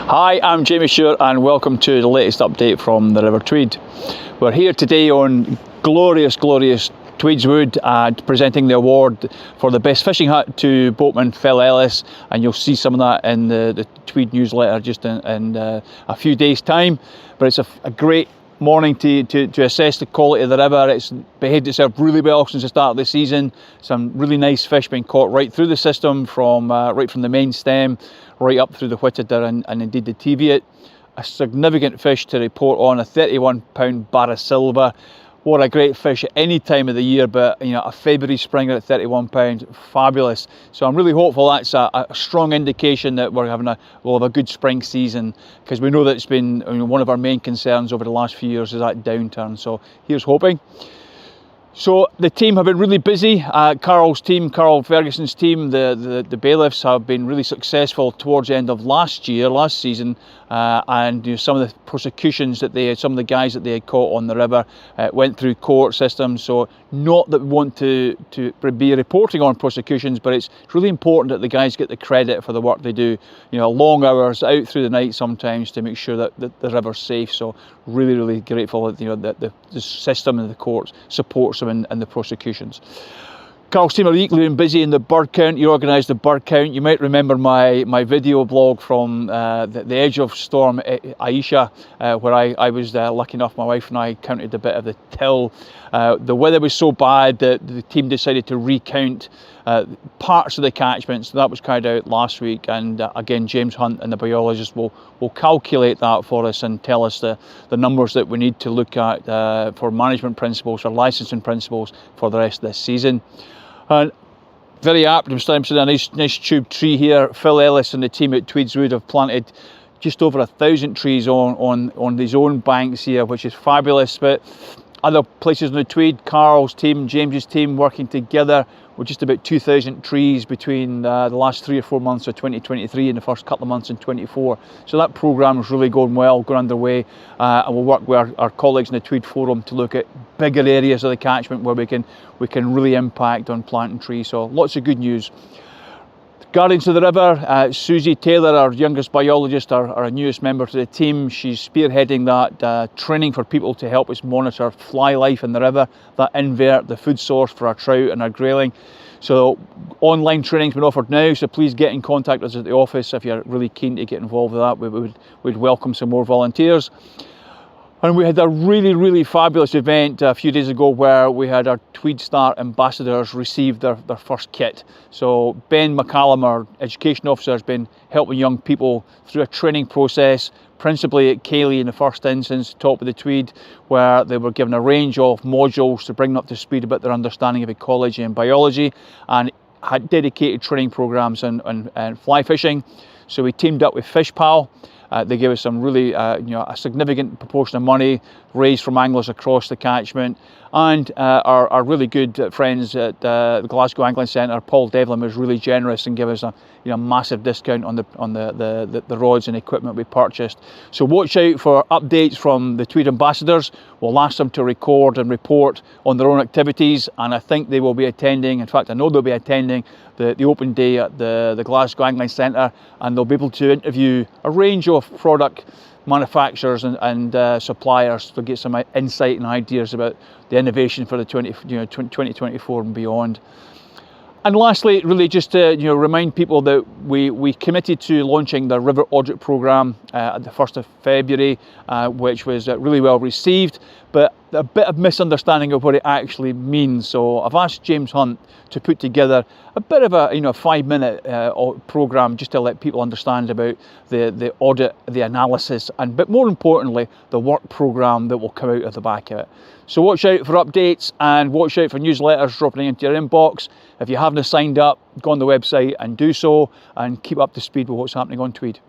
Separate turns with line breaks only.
Hi, I'm Jamie Stewart and welcome to the latest update from the River Tweed. We're here today on glorious Tweedswood presenting the award for the best fishing hut to boatman Phil Ellis, and you'll see some of that in the Tweed newsletter just in a few days' time. But it's a great morning to assess the quality of the river. It's behaved itself really well since the start of the season. Some really nice fish being caught right through the system, from right from the main stem right up through the Whittider and indeed the Teviot. A significant fish to report on, a 31-pound barra silver. What a great fish at any time of the year, but you know, a February springer at 31 pounds, fabulous. So I'm really hopeful that's a strong indication that we'll have a good spring season, because we know that it's been one of our main concerns over the last few years is that downturn. So here's hoping. So the team have been really busy. Carl Ferguson's team, the bailiffs, have been really successful towards the end of last season, and some of the prosecutions that some of the guys that they had caught on the river went through court systems. So not that we want to be reporting on prosecutions, but it's really important that the guys get the credit for the work they do. Long hours out through the night sometimes to make sure that the river's safe. So really grateful that the system and the courts supports them in the prosecutions. Carl's team are equally been busy in the bird count. You organised the bird count. You might remember my video blog from the edge of Storm Aisha, where I was lucky enough, my wife and I counted a bit of the till. The weather was so bad that the team decided to recount parts of the catchment, so that was carried out last week, and again James Hunt and the biologist will calculate that for us and tell us the numbers that we need to look at for management principles, for licensing principles for the rest of this season. And very apt, I'm standing a nice tube tree here. Phil Ellis and the team at Tweedswood have planted just over 1,000 trees on these own banks here, which is fabulous. But other places on the Tweed, Carl's team, James's team working together with just about 2,000 trees between the last 3 or 4 months of 2023 and the first couple of months in 24. So that programme is really going well, going underway, and we'll work with our colleagues in the Tweed Forum to look at bigger areas of the catchment where we can really impact on planting trees. So lots of good news. Guardians of the River, Susie Taylor, our youngest biologist, our newest member to the team. She's spearheading that training for people to help us monitor fly life in the river, that invert, the food source for our trout and our grayling. So online training's been offered now, so please get in contact with us at the office if you're really keen to get involved with that. We'd welcome some more volunteers. And we had a really fabulous event a few days ago where we had our Tweed Star ambassadors receive their first kit. So Ben McCallum, our education officer, has been helping young people through a training process, principally at Cayley in the first instance, top of the Tweed, where they were given a range of modules to bring them up to speed about their understanding of ecology and biology, and had dedicated training programs on fly fishing. So we teamed up with FishPal. They gave us some really, a significant proportion of money raised from anglers across the catchment, and our really good friends at the Glasgow Angling Centre, Paul Devlin, was really generous and gave us a massive discount on the rods and equipment we purchased. So watch out for updates from the Tweed ambassadors. We'll ask them to record and report on their own activities, and I think they will be attending. In fact, I know they'll be attending the open day at the Glasgow Angling Centre, and they'll be able to interview a range of product manufacturers and suppliers to get some insight and ideas about the innovation for the 2024 and beyond. And lastly, really just to remind people that we committed to launching the River Audit Programme at the 1st of February, which was really well received, but a bit of misunderstanding of what it actually means. So I've asked James Hunt to put together a bit of a 5-minute programme just to let people understand about the audit, the analysis, but more importantly, the work programme that will come out of the back of it. So watch out for updates and watch out for newsletters dropping into your inbox. If you haven't signed up, go on the website and do so, and keep up to speed with what's happening on Tweed.